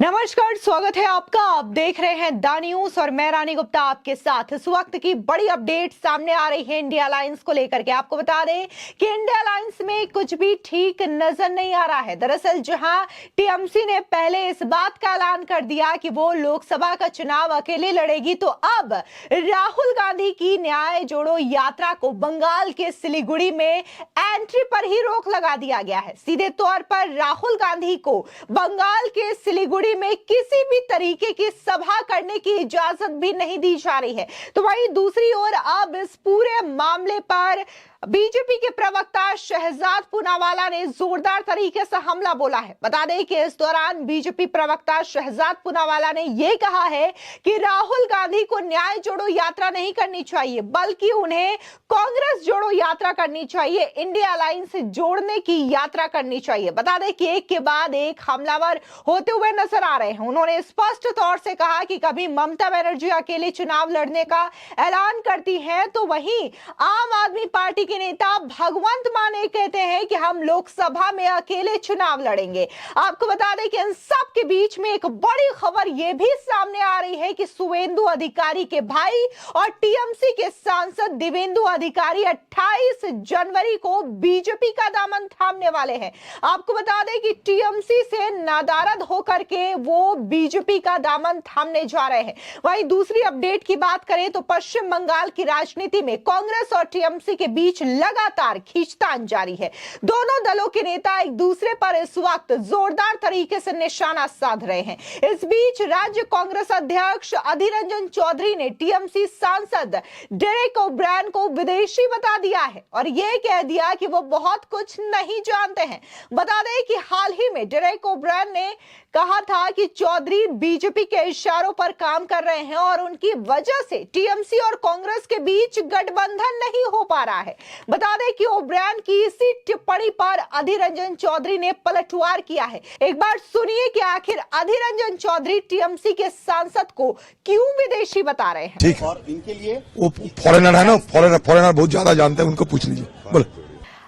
नमस्कार, स्वागत है आपका। आप देख रहे हैं द न्यूज और मैं रानी गुप्ता आपके साथ। इस वक्त की बड़ी अपडेट सामने आ रही है इंडिया अलायंस को लेकर के। आपको बता दें कि इंडिया अलायंस में कुछ भी ठीक नजर नहीं आ रहा है। दरअसल जहां टीएमसी ने पहले इस बात का ऐलान कर दिया कि वो लोकसभा का चुनाव अकेले लड़ेगी, तो अब राहुल गांधी की न्याय जोड़ो यात्रा को बंगाल के सिलीगुड़ी में एंट्री पर ही रोक लगा दिया गया है। सीधे तौर पर राहुल गांधी को बंगाल के सिलीगुड़ी में किसी भी तरीके की सभा करने की इजाजत भी नहीं दी जा रही है। तो वहीं दूसरी ओर अब इस पूरे मामले पर बीजेपी के प्रवक्ता शहजाद पूनावाला ने जोरदार तरीके से हमला बोला है। बता दें कि इस दौरान बीजेपी प्रवक्ता शहजाद पूनावाला ने यह कहा है कि राहुल गांधी को न्याय जोड़ो यात्रा नहीं करनी चाहिए, बल्कि उन्हें कांग्रेस जोड़ो यात्रा करनी चाहिए, इंडिया अलायंस से जोड़ने की यात्रा करनी चाहिए। बता दें कि एक के बाद एक हमलावर होते हुए नजर आ रहे हैं। उन्होंने स्पष्ट तौर से कहा कि कभी ममता बनर्जी अकेले चुनाव लड़ने का ऐलान करती हैं, तो वहीं आम आदमी पार्टी के नेता भगवंत मान कहते हैं कि हम लोकसभा में अकेले चुनाव लड़ेंगे। आपको बता दें कि इन सब के बीच में एक बड़ी खबर यह भी सामने आ रही है कि शुवेंदु अधिकारी के भाई और टीएमसी के सांसद दिवेंदु अधिकारी 28 जनवरी को बीजेपी का दामन थामने वाले हैं। आपको बता दें कि टीएमसी से नादारद होकर के वो बीजेपी का दामन थामने जा रहे हैं। वहीं दूसरी अपडेट की बात करें तो पश्चिम बंगाल की राजनीति में कांग्रेस और टीएमसी के बीच लगातार खींचतान जारी है। दोनों दलों के नेता एक दूसरे पर इस वक्त जोरदार तरीके से निशाना साध रहे हैं। इस बीच राज्य कांग्रेस अध्यक्ष अधीर रंजन चौधरी ने टीएमसी सांसद डेरेक ओब्रायन को विदेशी बता दिया है और यह कह दिया कि वो बहुत कुछ नहीं जानते हैं। बता दें कि हाल ही में डेरेक ओब्रायन ने कहा था कि चौधरी बीजेपी के इशारों पर काम कर रहे हैं और उनकी वजह से टीएमसी और कांग्रेस के बीच गठबंधन नहीं हो पा रहा है। बता दें कि ओब्रायन की इसी टिप्पणी पर अधीर रंजन चौधरी ने पलटवार किया है। एक बार सुनिए कि आखिर अधीर रंजन चौधरी टीएमसी के सांसद को क्यों विदेशी बता रहे हैं। ठीक है, और इनके लिए वो फॉरेनर है ना, फॉरेनर बहुत ज्यादा जानते हैं, उनको पूछ लीजिए। बोलो।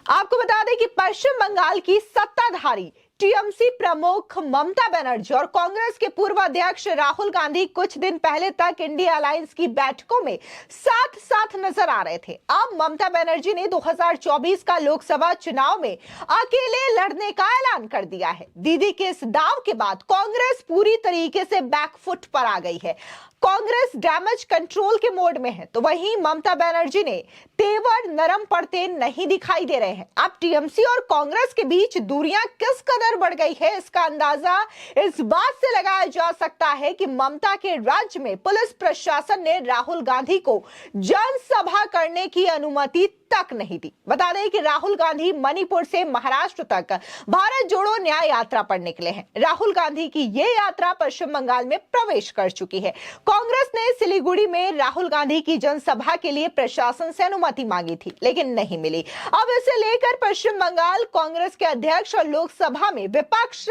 आपको बता दें कि पश्चिम बंगाल की सत्ताधारी टीएमसी प्रमुख ममता बनर्जी और कांग्रेस के पूर्व अध्यक्ष राहुल गांधी कुछ दिन पहले तक इंडिया अलायंस की बैठकों में साथ साथ नजर आ रहे थे। अब ममता बनर्जी ने 2024 का लोकसभा चुनाव में अकेले लड़ने का ऐलान कर दिया है। दीदी के इस दाव के बाद कांग्रेस पूरी तरीके से बैकफुट पर आ गई है। कांग्रेस डैमेज कंट्रोल के मोड में है, तो वहीं ममता बनर्जी ने तेवर नरम पड़ते नहीं दिखाई दे रहे हैं। अब टीएमसी और कांग्रेस के बीच दूरियां किस कदर बढ़ गई है, इसका अंदाजा इस बात से लगाया जा सकता है कि ममता के राज्य में पुलिस प्रशासन ने राहुल गांधी को जनसभा करने की अनुमति तक नहीं दी। बता दें कि राहुल गांधी मणिपुर से महाराष्ट्र तक भारत जोड़ो न्याय यात्रा पर निकले हैं। राहुल गांधी की यह यात्रा पश्चिम बंगाल में प्रवेश कर चुकी है। कांग्रेस ने सिलीगुड़ी में राहुल गांधी की जनसभा के लिए प्रशासन से अनुमति मांगी थी, लेकिन नहीं मिली। अब इसे लेकर पश्चिम बंगाल कांग्रेस के अध्यक्ष और लोकसभा में विपक्ष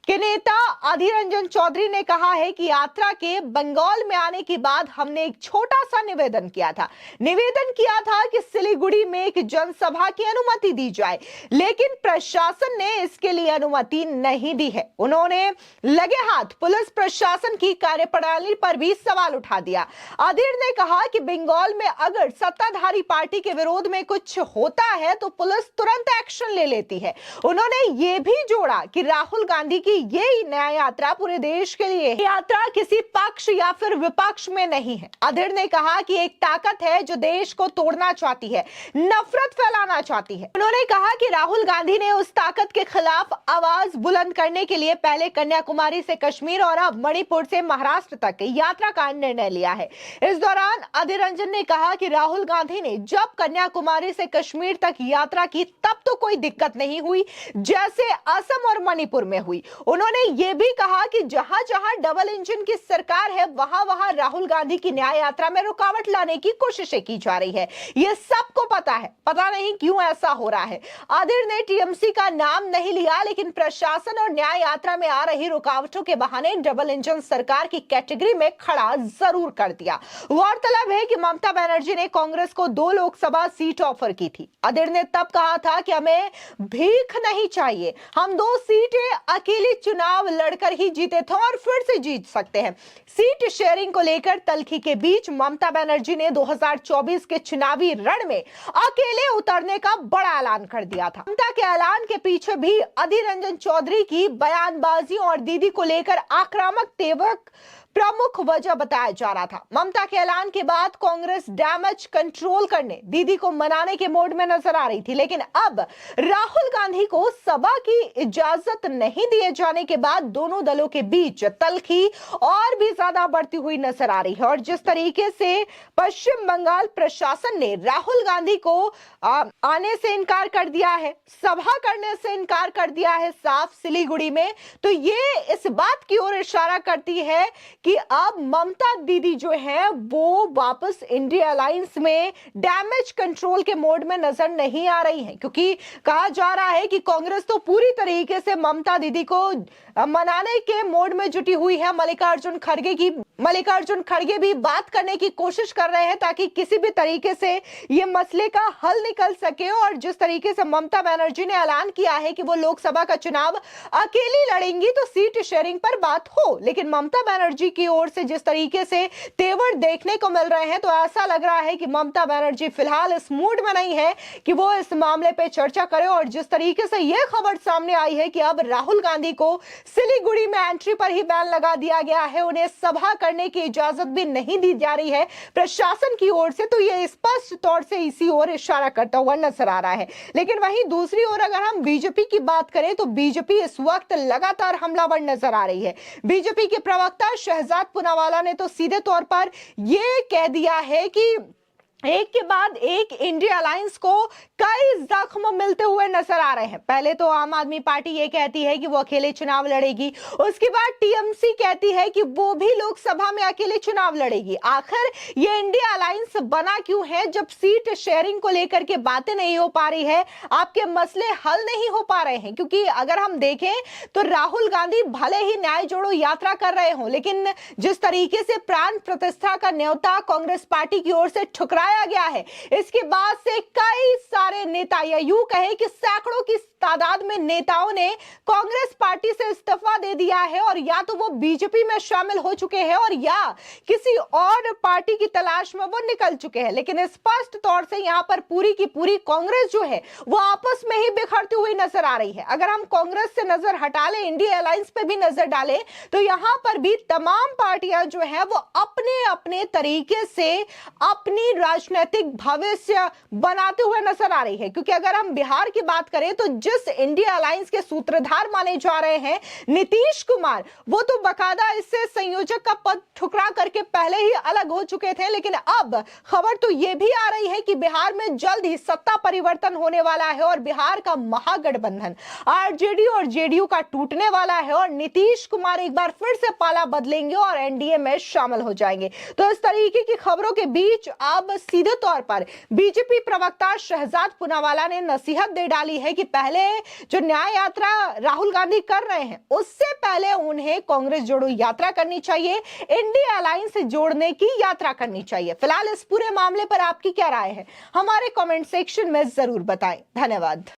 के नेता अधीर रंजन चौधरी ने कहा है कि यात्रा के बंगाल में आने के बाद हमने एक छोटा सा निवेदन किया था कि सिलीगुड़ी में एक जनसभा की अनुमति दी जाए, लेकिन प्रशासन ने इसके लिए अनुमति नहीं दी है। उन्होंने लगे हाथ पुलिस प्रशासन की कार्यप्रणाली पर भी सवाल उठा दिया। अधीर ने कहा कि बंगाल में अगर सत्ताधारी पार्टी के विरोध में कुछ होता है तो पुलिस तुरंत एक्शन ले लेती है। उन्होंने ये भी जोड़ा कि राहुल गांधी की ये न्याय यात्रा पूरे देश के लिए यात्रा किसी पक्ष या फिर विपक्ष में नहीं है। अधीर ने कहा कि एक ताकत है जो देश को तोड़ना चाहती है, नफरत फैलाना चाहती है। उन्होंने कहा कि राहुल गांधी ने उस ताकत के खिलाफ आवाज बुलंद करने के लिए पहले कन्याकुमारी से कश्मीर और अब मणिपुर से महाराष्ट्र तक यात्रा का निर्णय लिया है। इस दौरान अधीर रंजन ने कहा कि राहुल गांधी ने जब कन्याकुमारी से कश्मीर तक यात्रा की तब तो कोई दिक्कत नहीं हुई जैसे असम और मणिपुर में हुई। उन्होंने ये भी कहा कि जहां जहां डबल इंजन की सरकार है वहां वहां राहुल गांधी की न्याय यात्रा में रुकावट लाने की कोशिशें की जा रही है। यह सबको पता आता है। पता नहीं क्यों ऐसा हो रहा है। अधीर ने टीएमसी का नाम नहीं लिया, लेकिन प्रशासन और न्याय यात्रा में आ रही रुकावटों के बहाने डबल इंजन सरकार की कैटेगरी में खड़ा जरूर कर दिया। गौरतलब है कि ममता बनर्जी ने कांग्रेस को 2 लोकसभा सीट ऑफर की थी। अधीर ने तब कहा था कि हमें भीख नहीं चाहिए, हम 2 सीटें अकेले चुनाव लड़कर ही जीते थे और फिर से जीत सकते हैं। सीट शेयरिंग को लेकर तल्खी के बीच ममता बनर्जी ने 2024 के चुनावी रण में अकेले उतरने का बड़ा ऐलान कर दिया था। ममता के ऐलान के पीछे भी अधीर रंजन चौधरी की बयानबाजी और दीदी को लेकर आक्रामक तेवर प्रमुख वजह बताया जा रहा था। ममता के ऐलान के बाद कांग्रेस डैमेज कंट्रोल करने, दीदी को मनाने के मोड में नजर आ रही थी, लेकिन अब राहुल गांधी को सभा की इजाजत नहीं दिए जाने के बाद दोनों दलों के बीच तल्खी और भी ज्यादा बढ़ती हुई नजर आ रही है। और जिस तरीके से पश्चिम बंगाल प्रशासन ने राहुल गांधी को आने से इनकार कर दिया है, सभा करने से इनकार कर दिया है साफ सिलीगुड़ी में, तो ये इस बात की ओर इशारा करती है कि अब ममता दीदी जो है वो वापस इंडिया अलायंस में डैमेज कंट्रोल के मोड में नजर नहीं आ रही है, क्योंकि कहा जा रहा है कि कांग्रेस तो पूरी तरीके से ममता दीदी को मनाने के मोड में जुटी हुई है। मल्लिकार्जुन खड़गे भी बात करने की कोशिश कर रहे हैं ताकि किसी भी तरीके से ये मसले का हल निकल सके। और जिस तरीके से ममता बनर्जी ने ऐलान किया है कि वो लोकसभा का चुनाव अकेली लड़ेंगी तो सीट शेयरिंग पर बात हो, लेकिन ममता बनर्जी की ओर से जिस तरीके से तेवर देखने को मिल रहे हैं तो ऐसा लग रहा है कि ममता बनर्जी फिलहाल इस मूड में नहीं है कि वो इस मामले पे चर्चा करे। और जिस तरीके से यह खबर सामने आई है कि अब राहुल गांधी को सिलीगुड़ी में एंट्री पर ही बैन लगा दिया गया है, उन्हें सभा करने की इजाजत भी नहीं दी जा रही है प्रशासन की ओर से, तो यह स्पष्ट तौर से इसी ओर इशारा करता हुआ नजर आ रहा है। लेकिन वहीं दूसरी ओर अगर हम बीजेपी की बात करें तो बीजेपी इस वक्त लगातार हमलावर नजर आ रही है। बीजेपी के प्रवक्ता शहजाद पूनावाला ने तो सीधे तौर पर यह कह दिया है कि एक के बाद एक इंडिया अलायंस को कई जख्म मिलते हुए नजर आ रहे हैं। पहले तो आम आदमी पार्टी ये कहती है कि वो अकेले चुनाव लड़ेगी, उसके बाद टीएमसी कहती है कि वो भी लोकसभा में अकेले चुनाव लड़ेगी। आखिर ये इंडिया अलायंस बना क्यों है जब सीट शेयरिंग को लेकर के बातें नहीं हो पा रही है, आपके मसले हल नहीं हो पा रहे हैं? क्योंकि अगर हम देखें तो राहुल गांधी भले ही न्याय जोड़ो यात्रा कर रहे हो, लेकिन जिस तरीके से प्राण प्रतिष्ठा का न्योता कांग्रेस पार्टी की ओर से ठुकराया गया है, इसके बाद से कई सारे नेता या यूं कहे कि सैकड़ों की तादाद में नेताओं ने कांग्रेस पार्टी से इस्तीफा दे दिया है और या तो वो बीजेपी में शामिल हो चुके हैं और या किसी और पार्टी की तलाश में वो निकल चुके हैं। लेकिन स्पष्ट तौर से यहां पर पूरी की पूरी कांग्रेस जो है वो आपस में ही बिखरती हुई नजर आ रही है। अगर हम कांग्रेस से नजर हटा ले, इंडिया अलायंस पे भी नजर डालें, तो यहां पर भी तमाम पार्टियां जो है वो अपने अपने तरीके से अपनी राजनीतिक भविष्य बनाते हुए नजर आ रही है। क्योंकि अगर हम बिहार की बात करें तो जिस इंडिया अलायंस के सूत्रधार माने जा रहे हैं नीतीश कुमार, वो तो बकायदा इससे संयोजक का पद ठुकरा करके पहले ही अलग हो चुके थे। लेकिन अब खबर तो यह भी आ रही है कि बिहार में जल्द ही सत्ता परिवर्तन होने वाला है और बिहार का महागठबंधन आरजेडी और जेडीयू का टूटने वाला है और नीतीश कुमार एक बार फिर से पाला बदलेंगे और एनडीए में शामिल हो जाएंगे। तो इस तरीके की खबरों के बीच अब सीधे तौर पर बीजेपी प्रवक्ता शहजाद पूनावाला ने नसीहत दे डाली है कि पहले जो न्याय यात्रा राहुल गांधी कर रहे हैं उससे पहले उन्हें कांग्रेस जोड़ो यात्रा करनी चाहिए, इंडिया अलायंस से जोड़ने की यात्रा करनी चाहिए। फिलहाल इस पूरे मामले पर आपकी क्या राय है, हमारे कमेंट सेक्शन में जरूर बताएं। धन्यवाद।